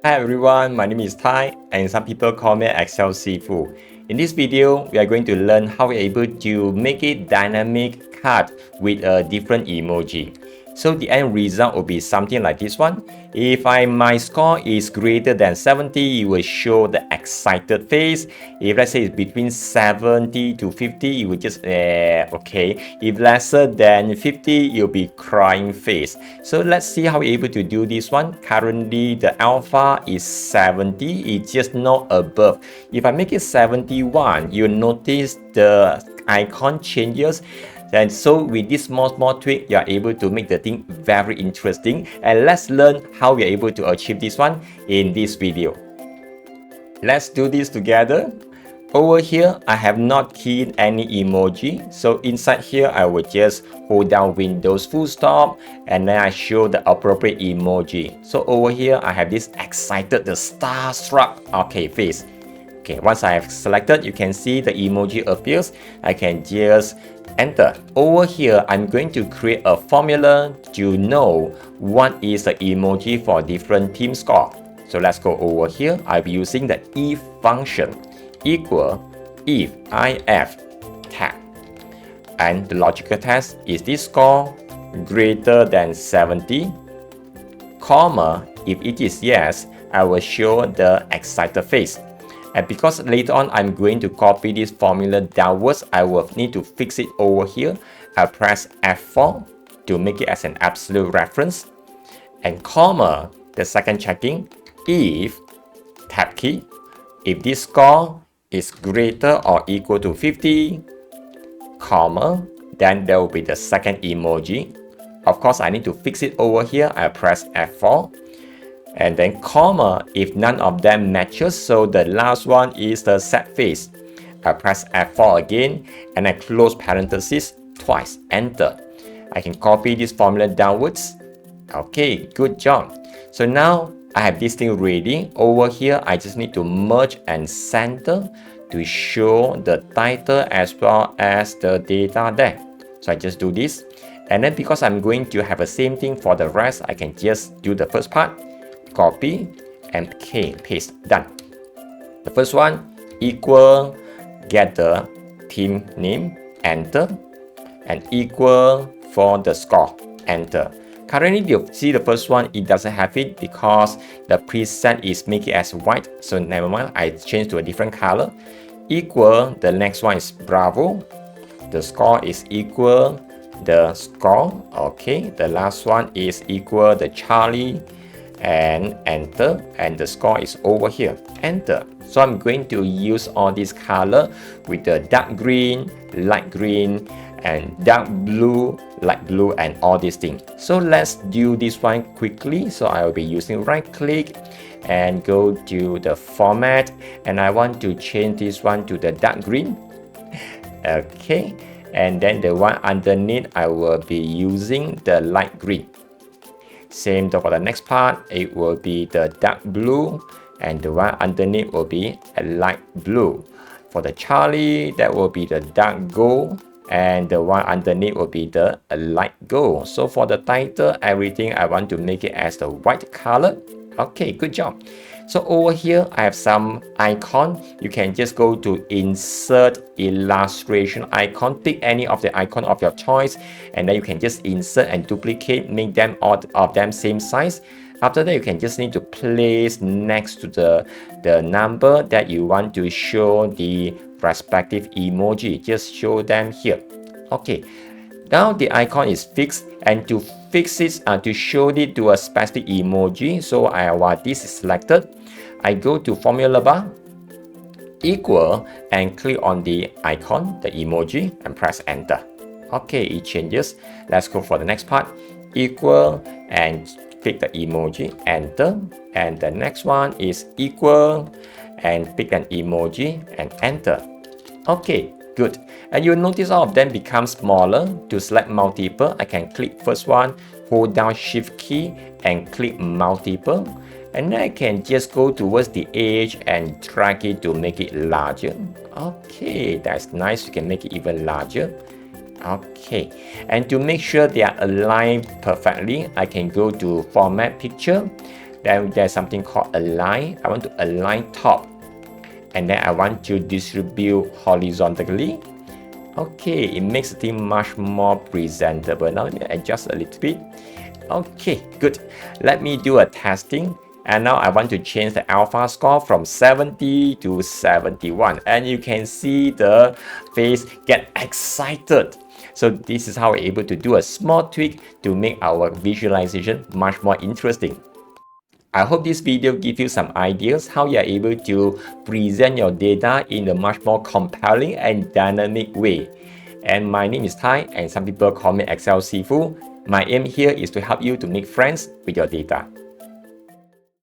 Hi everyone, my name is Tai and some people call me Excel Sifu. In this video, we are going to learn how we're able to make it dynamic card with a different emoji. So the end result will be something like this one. If my score is greater than 70, it will show the excited face. If let's say it's between 70 to 50, it will just okay. If lesser than 50, it will be crying face. So let's see how we're able to do this one. Currently, the alpha is 70. It's just not above. If I make it 71, you'll notice the icon changes. And so with this small tweak, you are able to make the thing very interesting. And let's learn how we are able to achieve this one in this video. Let's do this together. Over here, I have not keyed any emoji. So inside here, I will just hold down Windows full stop and then I show the appropriate emoji. So over here, I have this excited, the starstruck, okay, face. Okay, once I have selected, you can see the emoji appears. I can just enter. Over here, I'm going to create a formula to know what is the emoji for different team score. So let's go over here. I'll be using the if function equal if tab. And the logical test is this score greater than 70, comma, if it is yes, I will show the excited face. And because later on I'm going to copy this formula downwards, I will need to fix it over here. I'll press F4 to make it as an absolute reference. And comma, the second checking, if tab key, if this score is greater or equal to 50, comma, then there will be the second emoji. Of course, I need to fix it over here. I press F4. And then comma, if none of them matches, so the last one is the sad face. I press F4 again, and I close parenthesis twice, enter. I can copy this formula downwards. Okay, good job. So now I have this thing ready. Over here, I just need to merge and center to show the title as well as the data there. So I just do this. And then because I'm going to have the same thing for the rest, I can just do the first part. Copy and paste, done. The first one equal, get the team name, enter, and equal for the score, enter. Currently you see the first one, it doesn't have it because the preset is make it as white, so never mind, I change to a different color. Equal, the next one is Bravo, the score is equal the score, okay. The last one is equal the Charlie, and enter, and the score is over here, enter. So I'm going to use all this color with the dark green, light green, and dark blue, light blue, and all these things. So let's do this one quickly. So I will be using right click and go to the format, and I want to change this one to the dark green. Okay, and then the one underneath I will be using the light green. Same for the next part, it will be the dark blue, and the one underneath will be a light blue. For the Charlie, that will be the dark gold, and the one underneath will be the light gold. So for the title, everything I want to make it as the white color. Okay, good job. So over here, I have some icon. You can just go to insert illustration icon, pick any of the icon of your choice, and then you can just insert and duplicate, make them all of them same size. After that, you can just need to place next to the number that you want to show the respective emoji. Just show them here. Okay. Now the icon is fixed, and to fix it, to show it to a specific emoji, so while this is selected, I go to formula bar, equal, and click on the icon, the emoji, and press enter. Okay, it changes. Let's go for the next part, equal, and pick the emoji, enter, and the next one is equal, and pick an emoji, and enter. Okay, good. And you'll notice all of them become smaller. To select multiple, I can click first one, hold down shift key and click multiple. And then I can just go towards the edge and drag it to make it larger. Okay, that's nice. You can make it even larger. Okay, and to make sure they are aligned perfectly, I can go to format picture, Then there's something called align. I want to align top. And then I want to distribute horizontally. Okay, it makes the thing much more presentable. Now let me adjust a little bit. Okay, good. Let me do a testing. And now I want to change the alpha score from 70 to 71. And you can see the face get excited. So this is how we're able to do a small tweak to make our visualization much more interesting. I hope this video gives you some ideas how you are able to present your data in a much more compelling and dynamic way. And my name is Tai, and some people call me Excel Sifu. My aim here is to help you to make friends with your data.